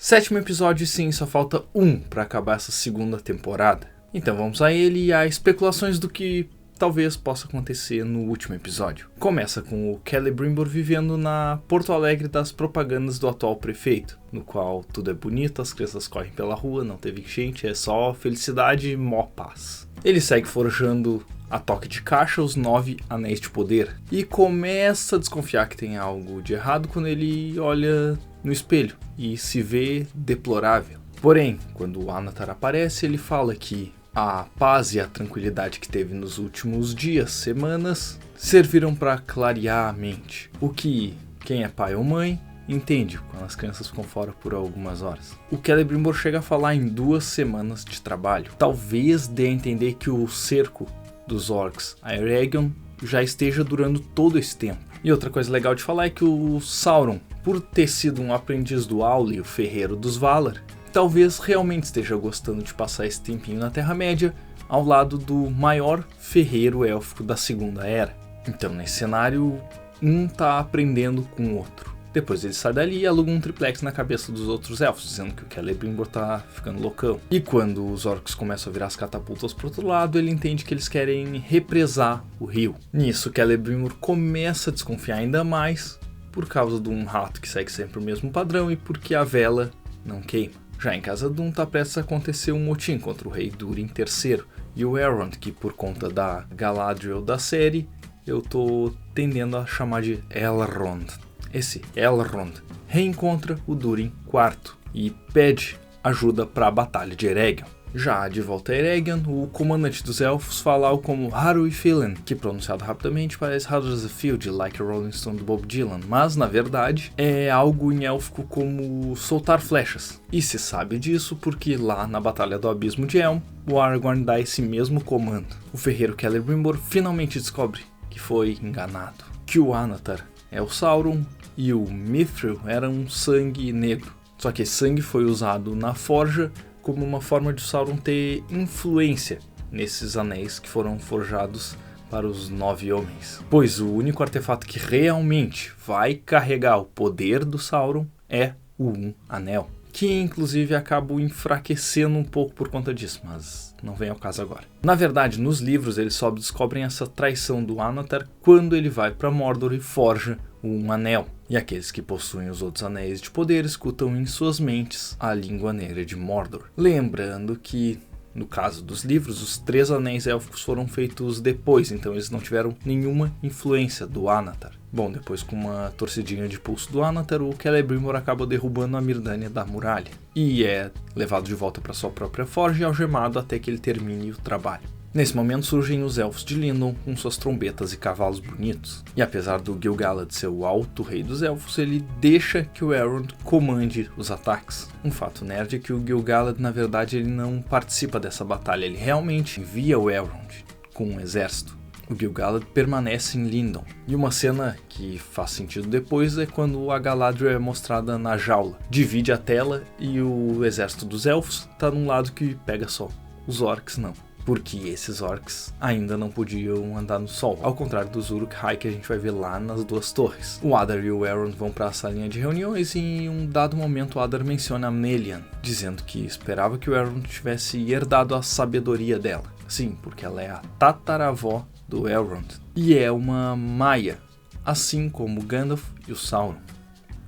7º episódio, sim, só falta um para acabar essa segunda temporada. Então vamos a ele e a especulações do que talvez possa acontecer no último episódio. Começa com o Celebrimbor vivendo na Porto Alegre das propagandas do atual prefeito, no qual tudo é bonito, as crianças correm pela rua, não teve enchente, é só felicidade e mó paz. Ele segue forjando a toque de caixa os 9 anéis de poder e começa a desconfiar que tem algo de errado quando ele olha no espelho e se vê deplorável. Porém, quando o Anatar aparece, ele fala que a paz e a tranquilidade que teve nos últimos dias, semanas, serviram para clarear a mente. O que quem é pai ou mãe entende quando as crianças ficam fora por algumas horas. O Celebrimbor chega a falar em 2 semanas de trabalho. Talvez dê a entender que o cerco dos orcs a Eregion já esteja durando todo esse tempo. E outra coisa legal de falar é que o Sauron, por ter sido um aprendiz do Auli, o ferreiro dos Valar, talvez realmente esteja gostando de passar esse tempinho na Terra-média ao lado do maior ferreiro élfico da Segunda Era. Então, nesse cenário, um tá aprendendo com o outro. Depois ele sai dali e aluga um triplex na cabeça dos outros elfos, dizendo que o Celebrimbor tá ficando loucão. E quando os orcs começam a virar as catapultas pro outro lado, ele entende que eles querem represar o rio. Nisso, o Celebrimbor começa a desconfiar ainda mais por causa de um rato que segue sempre o mesmo padrão e porque a vela não queima. Já em Khazad-dûm tá prestes a acontecer um motim contra o rei Durin III e o Elrond, que por conta da Galadriel da série, eu tô tendendo a chamar de Elrond. Esse Elrond reencontra o Durin IV e pede ajuda para a Batalha de Eregion. Já de volta a Eregion, o comandante dos elfos fala algo como Haru e Phelan, que pronunciado rapidamente parece How does it feel, de Like a Rolling Stone do Bob Dylan, mas na verdade é algo em élfico como soltar flechas. E se sabe disso porque lá na Batalha do Abismo de Helm, o Aragorn dá esse mesmo comando. O ferreiro Celebrimbor finalmente descobre que foi enganado, que o Anatar é o Sauron e o Mithril era um sangue negro. Só que esse sangue foi usado na forja como uma forma de Sauron ter influência nesses anéis que foram forjados para os 9 homens. Pois o único artefato que realmente vai carregar o poder do Sauron é o Um Anel, que inclusive acaba enfraquecendo um pouco por conta disso, mas não vem ao caso agora. Na verdade, nos livros eles só descobrem essa traição do Anatar quando ele vai para Mordor e forja um anel. E aqueles que possuem os outros anéis de poder escutam em suas mentes a língua negra de Mordor. Lembrando que, no caso dos livros, os 3 anéis élficos foram feitos depois, então eles não tiveram nenhuma influência do Anatar. Bom, depois com uma torcidinha de pulso do Anatar, o Celebrimbor acaba derrubando a Myrddania da muralha. E é levado de volta para sua própria forja e algemado até que ele termine o trabalho. Nesse momento surgem os elfos de Lindon com suas trombetas e cavalos bonitos. E apesar do Gil-galad ser o alto rei dos elfos, ele deixa que o Elrond comande os ataques. Um fato nerd é que o Gil-galad, na verdade, ele não participa dessa batalha, ele realmente envia o Elrond com um exército. O Gil-galad permanece em Lindon. E uma cena que faz sentido depois é quando a Galadriel é mostrada na jaula. Divide a tela e o exército dos elfos está num lado que pega sol. Os orcs não. Porque esses orcs ainda não podiam andar no sol, ao contrário dos Uruk-hai que a gente vai ver lá nas 2 torres. O Adar e o Elrond vão para a salinha de reuniões e em um dado momento o Adar menciona a Melian, dizendo que esperava que o Elrond tivesse herdado a sabedoria dela. Sim, porque ela é a tataravó do Elrond e é uma Maia, assim como Gandalf e o Sauron,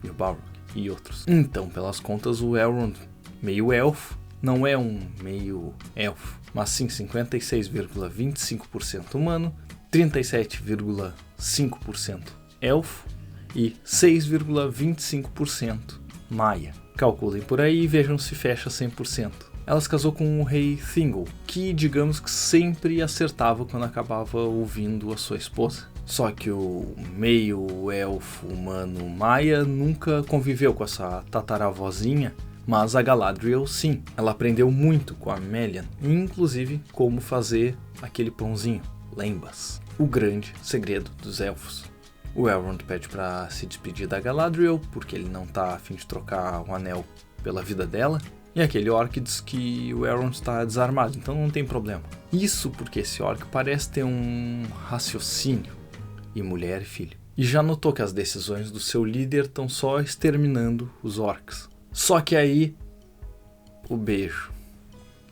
e o Balrog e outros. Então, pelas contas, o Elrond, meio elfo, não é um meio elfo, mas sim 56,25% humano, 37,5% elfo e 6,25% maia. Calculem por aí e vejam se fecha 100%. Ela se casou com o rei Thingol, que digamos que sempre acertava quando acabava ouvindo a sua esposa. Só que o meio elfo humano maia nunca conviveu com essa tataravózinha, mas a Galadriel sim, ela aprendeu muito com a Melian, inclusive como fazer aquele pãozinho, lembas, o grande segredo dos elfos. O Elrond pede para se despedir da Galadriel, porque ele não tá a fim de trocar o anel pela vida dela, e aquele orc diz que o Elrond está desarmado, então não tem problema. Isso porque esse orc parece ter um raciocínio, e mulher e filho. E já notou que as decisões do seu líder estão só exterminando os orcs. Só que aí, o beijo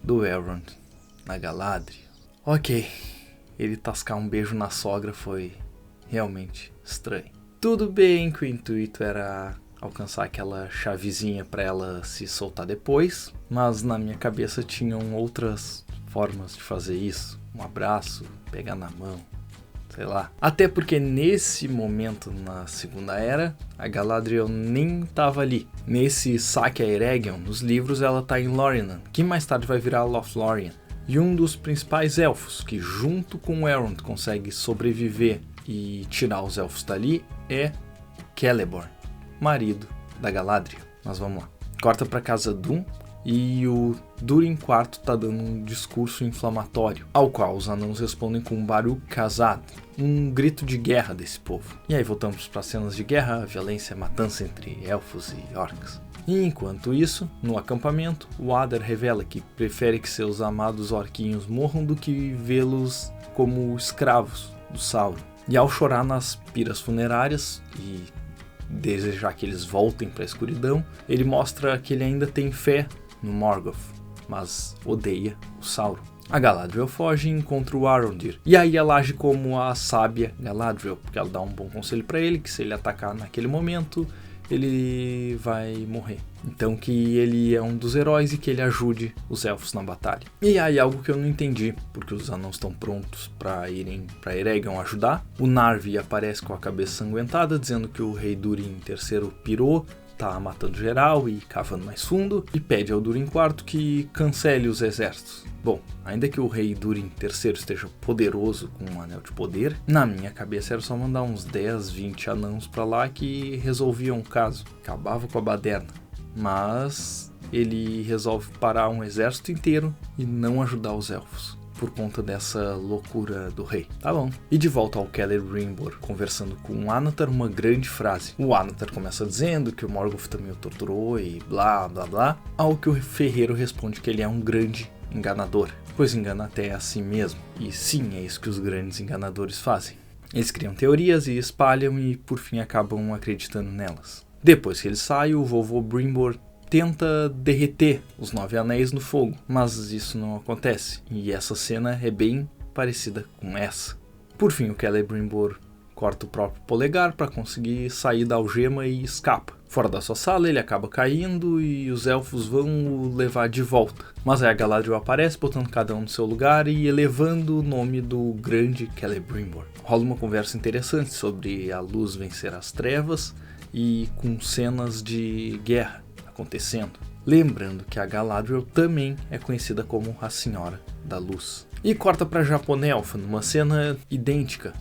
do Elrond na Galadriel. Ok, ele tascar um beijo na sogra foi realmente estranho. Tudo bem que o intuito era alcançar aquela chavezinha para ela se soltar depois, mas na minha cabeça tinham outras formas de fazer isso. Um abraço, pegar na mão, sei lá. Até porque nesse momento na Segunda Era, a Galadriel nem estava ali. Nesse saque a Eregion, nos livros ela está em Lórien, que mais tarde vai virar Lothlórien. E um dos principais elfos que junto com o Elrond consegue sobreviver e tirar os elfos dali é Celeborn, marido da Galadriel. Mas vamos lá. Corta pra Casa Dûn e o Durin IV tá dando um discurso inflamatório, ao qual os anãos respondem com Baruch Khazad, um grito de guerra desse povo. E aí voltamos para cenas de guerra, violência, matança entre elfos e orcs. E enquanto isso, no acampamento, o Adar revela que prefere que seus amados orquinhos morram do que vê-los como escravos do Sauron. E ao chorar nas piras funerárias e desejar que eles voltem para a escuridão, ele mostra que ele ainda tem fé no Morgoth, mas odeia o Sauron. A Galadriel foge e encontra o Arondir. E aí ela age como a sábia Galadriel, porque ela dá um bom conselho para ele, que se ele atacar naquele momento, ele vai morrer. Então que ele é um dos heróis e que ele ajude os elfos na batalha. E aí algo que eu não entendi, porque os anãos estão prontos para irem para Eregion ajudar. O Narvi aparece com a cabeça sanguentada, dizendo que o rei Durin III pirou, tá matando geral e cavando mais fundo, e pede ao Durin IV que cancele os exércitos. Bom, ainda que o rei Durin III esteja poderoso com um anel de poder, na minha cabeça era só mandar uns 10, 20 anãos pra lá que resolviam o caso, acabava com a baderna. Mas ele resolve parar um exército inteiro e não ajudar os elfos, por conta dessa loucura do rei. Tá bom. E de volta ao Celebrimbor, conversando com o Annatar, uma grande frase. O Annatar começa dizendo que o Morgoth também o torturou e blá blá blá, ao que o ferreiro responde que ele é um grande enganador, pois engana até a si mesmo. E sim, é isso que os grandes enganadores fazem. Eles criam teorias e espalham e por fim acabam acreditando nelas. Depois que ele sai, o vovô Brimbor tenta derreter os 9 anéis no fogo, mas isso não acontece, e essa cena é bem parecida com essa. Por fim, o Celebrimbor corta o próprio polegar para conseguir sair da algema e escapa. Fora da sua sala, ele acaba caindo e os elfos vão o levar de volta. Mas aí a Galadriel aparece, botando cada um no seu lugar e elevando o nome do grande Celebrimbor. Rola uma conversa interessante sobre a luz vencer as trevas e com cenas de guerra acontecendo. Lembrando que a Galadriel também é conhecida como a Senhora da Luz. E corta para Japonelfa, numa cena idêntica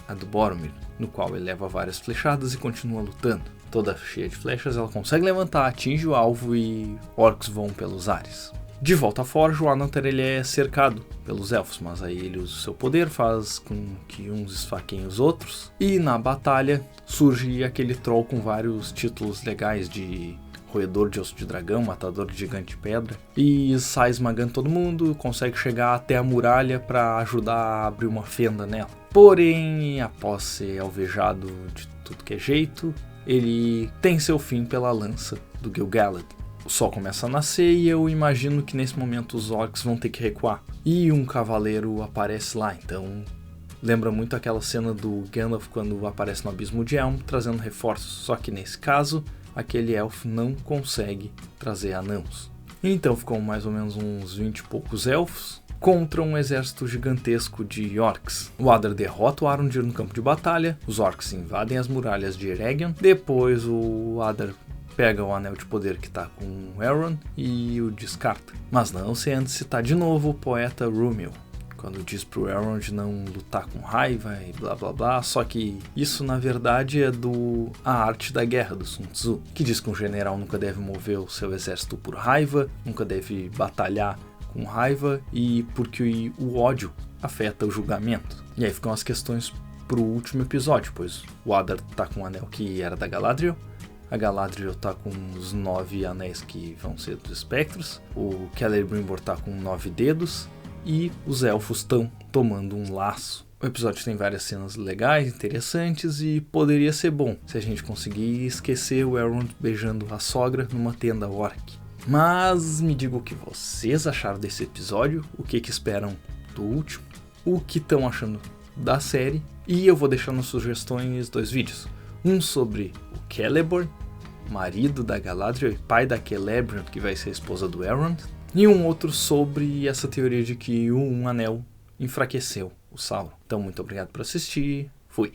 à do Boromir, no qual ele leva várias flechadas e continua lutando. Toda cheia de flechas, ela consegue levantar, atinge o alvo e orcs voam pelos ares. De volta à Forja, o Annatar ele é cercado pelos elfos, mas aí ele usa o seu poder, faz com que uns esfaqueiem os outros. E na batalha surge aquele troll com vários títulos legais de roedor de osso de dragão, matador de gigante de pedra, e sai esmagando todo mundo, consegue chegar até a muralha para ajudar a abrir uma fenda nela. Porém, após ser alvejado de tudo que é jeito, ele tem seu fim pela lança do Gil-galad. O sol começa a nascer e eu imagino que nesse momento os orcs vão ter que recuar. E um cavaleiro aparece lá, então lembra muito aquela cena do Gandalf quando aparece no Abismo de Helm trazendo reforços, só que nesse caso aquele elfo não consegue trazer anãos. Então ficam mais ou menos uns 20 e poucos elfos contra um exército gigantesco de orcs. O Adar derrota o Arondir no campo de batalha, os orcs invadem as muralhas de Eregion, depois o Adar pega o anel de poder que tá com o Elrond e o descarta. Mas não sem antes citar de novo o poeta Rúmil, quando diz pro Elrond não lutar com raiva e blá blá blá, só que isso na verdade é A Arte da Guerra, do Sun Tzu, que diz que um general nunca deve mover o seu exército por raiva, nunca deve batalhar com raiva e porque o ódio afeta o julgamento. E aí ficam as questões pro último episódio, pois o Adar tá com o anel que era da Galadriel, a Galadriel tá com os 9 anéis que vão ser dos espectros, o Celebrimbor tá com 9 dedos, e os elfos estão tomando um laço O episódio tem várias cenas legais, interessantes e poderia ser bom se a gente conseguir esquecer o Elrond beijando a sogra numa tenda orc. Mas me diga o que vocês acharam desse episódio, o que esperam do último, o que estão achando da série, e eu vou deixar nas sugestões 2 vídeos. Um sobre o Celeborn, marido da Galadriel e pai da Celebrimbor, que vai ser a esposa do Elrond, e um outro sobre essa teoria de que um anel enfraqueceu o Sauron. Então, muito obrigado por assistir. Fui.